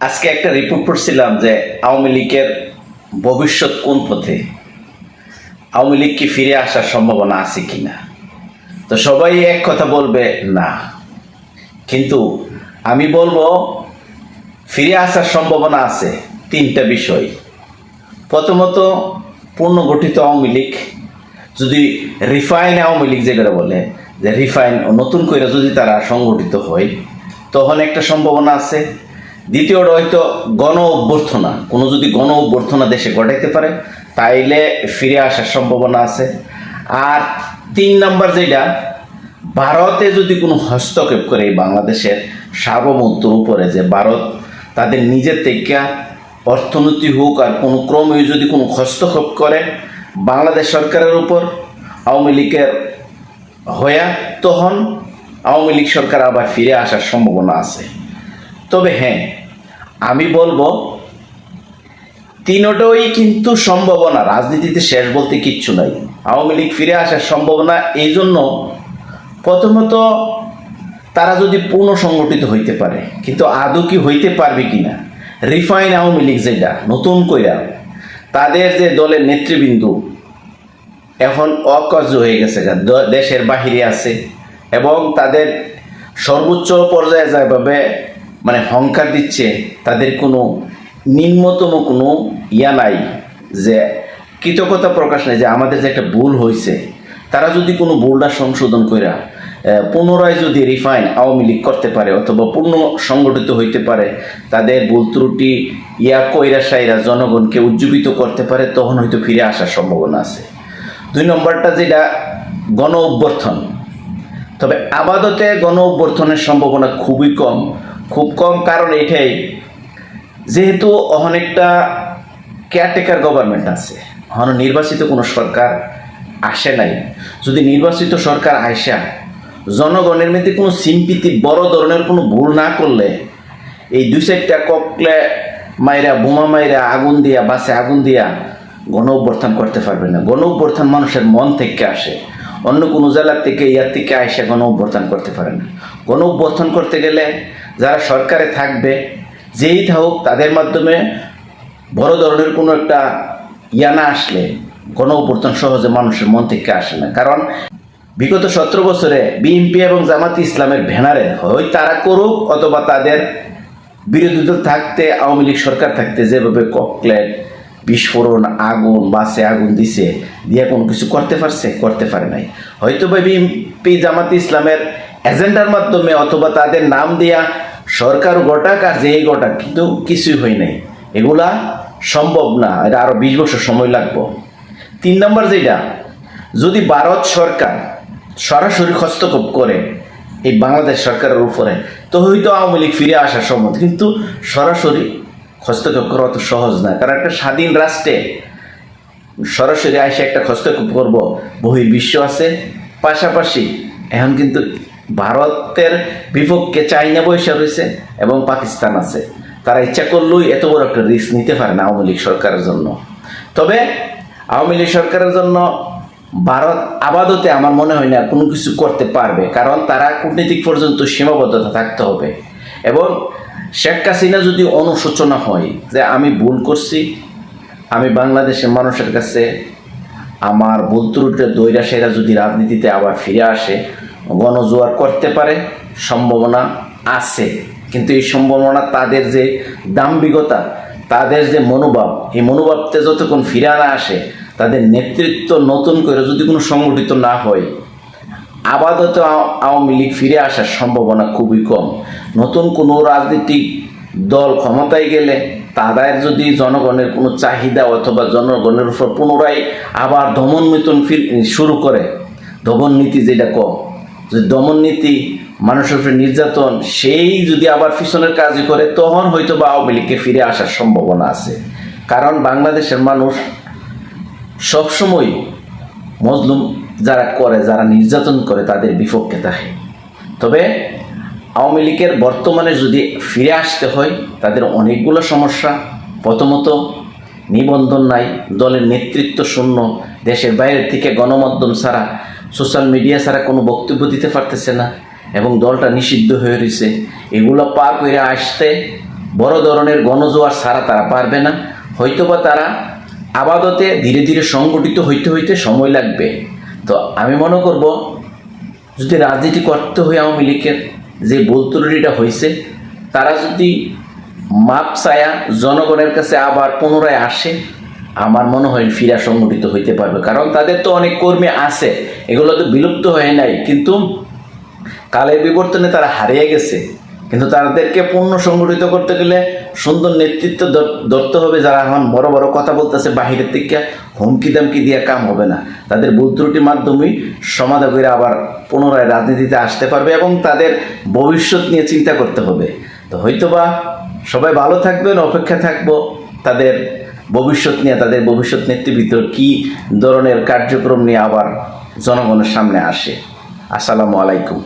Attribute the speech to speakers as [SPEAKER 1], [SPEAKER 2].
[SPEAKER 1] আজকে একটা রিপোর্ট পড়ছিলাম যে আওয়ামী লীগের ভবিষ্যৎ কোন পথে, আওয়ামী লীগ কি ফিরে আসার সম্ভাবনা আছে কিনা। তো সবাই এক কথা বলবে না, কিন্তু আমি বলবো ফিরে আসার সম্ভাবনা আছে। তিনটা বিষয়। প্রথমত, পূর্ণগঠিত আওয়ামী লীগ, যদি রিফাইন আওয়ামী লীগ যেটা বলে, যে রিফাইন নতুন করে যদি তারা সংগঠিত হয় তখন একটা সম্ভাবনা আছে। দ্বিতীয়টা হয়তো গণ অভ্যর্থনা, কোনো যদি গণ অভ্যর্থনা দেশে ঘটাইতে পারে তাইলে ফিরে আসার সম্ভাবনা আছে। আর 3 নাম্বার যেটা, ভারতে যদি কোনো হস্তক্ষেপ করে এই বাংলাদেশের সার্বভৌমত্বের উপরে, যে ভারত তাদের নিজের থেকে অর্থনীতি হোক আর কোনো ক্রমে যদি কোনো হস্তক্ষেপ করে বাংলাদেশ সরকারের উপর আওয়ামী লীগের হয়ে, তখন আওয়ামী লীগ সরকার আবার ফিরে আসার সম্ভাবনা আছে। তবে হ্যাঁ, আমি বলবো তিনটাই কিন্তু সম্ভাবনা, রাজনীতিতে শেষ বলতে কিচ্ছু নাই। আওয়ামী লীগ ফিরে আসার সম্ভাবনা এই জন্য, প্রথমত তারা যদি পূর্ণ সংগঠিত হইতে পারে, কিন্তু আদৌ কি হইতে পারবে কিনা। রিফাইন আওয়ামী লীগ যেটা নতুন কইরা, তাদের যে দলের নেতৃবৃন্দ এখন অকার্য হয়ে গেছে, দেশের বাহিরে আছে এবং তাদের সর্বোচ্চ পর্যায়ে যেভাবে মানে হংকার দিচ্ছে, তাদের কোনো নিম্নতম কোনো নাই, যে কৃতজ্ঞতা প্রকাশ নেই যে আমাদের যে একটা ভুল হয়েছে। তারা যদি কোনো ভুলটা সংশোধন কইরা পুনরায় যদি রিফাইন আওয়ামী লীগ করতে পারে অথবা পূর্ণ সংগঠিত হইতে পারে, তাদের ভুল ত্রুটি কইরা সাইরা জনগণকে উজ্জীবিত করতে পারে, তখন হয়তো ফিরে আসার সম্ভাবনা আছে। 2 নম্বরটা যেটা, গণ অভ্যর্থন। তবে আপাততে গণ অভ্যর্থনের সম্ভাবনা খুবই কম, খুব কম। কারণ এটাই, যেহেতু অনেকটা কেয়ারটেকার গভর্নমেন্ট আছে, এখন নির্বাচিত কোনো সরকার আসে নাই। যদি নির্বাচিত সরকার আসা জনগণের মধ্যে কোনো সিম্পিতি, বড় ধরনের কোনো ভুল না করলে, এই 2-4টা ককলে মাইরা, বোমা মাইরা, আগুন দিয়া, বাসে আগুন দিয়া গণ অভ্যর্থন করতে পারবে না। গণ অভ্যর্থন মানুষের মন থেকে আসে, অন্য কোনো জেলার থেকে থেকে আসে গণ অভ্যর্থন করতে পারে না। গণ অভ্যর্থন করতে গেলে যারা সরকারে থাকবে, যেই থাকুক, তাদের মাধ্যমে বড় ধরনের কোনো একটা না আসলে গণ অভ্যর্থন সহজে মানুষের মন থেকে আসে না। কারণ বিগত 17 বছরে বিএনপি এবং জামাত ইসলামের ব্যানারে হয় তারা করুক, অথবা তাদের বিরোধী দল থাকতে, আওয়ামী লীগ সরকার থাকতে যেভাবে ককলেট, বিস্ফোরণ, আগুন, বাসে আগুন দিছে, দিয়ে কোনো কিছু করতে পারছে? করতে পারে নাই। হয়তো বা বিএনপি জামাত ইসলামের এজেন্ডার মাধ্যমে অথবা তাদের নাম দিয়া সরকার গোটাক আর যেই গোটাক, কিন্তু কিছুই হয় নাই। এগুলা সম্ভব না, এটা আরো 20 বছর সময় লাগবে। 3 নম্বর যেটা, যদি ভারত সরকার সরাসরি হস্তক্ষেপ করে এই বাংলাদেশ সরকারের উপরে, তো হয়তো আওয়ামী লীগ ফিরে আসার সম্ভব। কিন্তু সরাসরি হস্তক্ষেপ করা অত সহজ না, কারণ একটা স্বাধীন রাষ্ট্রে সরাসরি এসে একটা হস্তক্ষেপ করব, বহির্বিশ্ব আছে, পাশাপাশি এখন কিন্তু ভারতের বিপক্ষে চাইনা বৈশা রয়েছে এবং পাকিস্তান আছে। তারা ইচ্ছা করলেই এত বড় একটা রিস্ক নিতে পারে না আওয়ামী লীগ সরকারের জন্য। তবে আওয়ামী লীগ সরকারের জন্য ভারত আপাততে আমার মনে হয় না কোনো কিছু করতে পারবে, কারণ তারা কূটনীতিক পর্যন্ত সীমাবদ্ধতা থাকতে হবে। এবং শেখ হাসিনা যদি অনুশোচনা হয় যে আমি ভুল করছি, আমি বাংলাদেশের মানুষের কাছে আমার ভুল ত্রুটির দৈরা সেরা যদি রাজনীতিতে আবার ফিরে আসে, গণজোয়ার করতে পারে, সম্ভাবনা আছে। কিন্তু এই সম্ভাবনা, তাদের যে দাম্ভিকতা, তাদের যে মনোভাব, এই মনোভাবতে যতক্ষণ ফিরে না আসে, তাদের নেতৃত্ব নতুন করে যদি কোনো সংগঠিত না হয়, আপাতত আওয়ামী লীগ ফিরে আসার সম্ভাবনা খুবই কম। নতুন কোনো রাজনৈতিক দল ক্ষমতায় গেলে তাদের যদি জনগণের কোনো চাহিদা অথবা জনগণের উপর পুনরায় আবার দমন মিতন শুরু করে, দমন নীতি যেটা যে দমন নীতি, মানুষের উপরে নির্যাতন, সেই যদি আবার পিছনের কাজই করে, তখন হয়তো বা আওয়ামী লীগকে ফিরে আসার সম্ভাবনা আছে। কারণ বাংলাদেশের মানুষ সবসময় মজলুম যারা করে, যারা নির্যাতন করে, তাদের বিপক্ষে থাকে। তবে আওয়ামী লীগের বর্তমানে যদি ফিরে আসতে হয়, তাদের অনেকগুলো সমস্যা। প্রথমত, নিবন্ধন নাই, দলের নেতৃত্ব শূন্য, দেশের বাইরের থেকে গণমাধ্যম ছাড়া, সোশ্যাল মিডিয়া ছাড়া কোনো বক্তব্য দিতে পারতেছে না এবং দলটা নিষিদ্ধ হয়ে রয়েছে। এগুলো পার করে আসতে বড় ধরনের গণজোয়ার ছাড়া তারা পারবে না। হয়তোবা তারা আপাততে ধীরে ধীরে সংগঠিত হইতে হইতে সময় লাগবে। তো আমি মনে করব, যদি রাজনীতি করতে হয় আওয়ামী লীগের যে ভুল ত্রুটিটা হয়েছে, তারা যদি মাপ চায়া জনগণের কাছে আবার পুনরায় আসে, আমার মনে হয় ফিরা সংগঠিত হইতে পারবে। কারণ তাদের তো অনেক কর্মী আছে, এগুলো তো বিলুপ্ত হয়ে নাই, কিন্তু কালের বিবর্তনে তারা হারিয়ে গেছে। কিন্তু তাদেরকে পূর্ণ সংগঠিত করতে গেলে সুন্দর নেতৃত্ব ধরতে হবে, যারা এখন বড় বড় কথা বলতেছে বাহিরের থেকে হুমকি দামকি দিয়ে কাম হবে না। তাদের ভুল ত্রুটির মাধ্যমেই সমাধা করে আবার পুনরায় রাজনীতিতে আসতে পারবে এবং তাদের ভবিষ্যৎ নিয়ে চিন্তা করতে হবে। তো হয়তোবা সবাই ভালো থাকবেন, অপেক্ষা থাকবো তাদের ভবিষ্যৎ নিয়ে, তাদের ভবিষ্যৎ নেতৃবৃন্দ কী ধরনের কার্যক্রম নিয়ে আবার জনগণের সামনে আসে। আসসালামু আলাইকুম।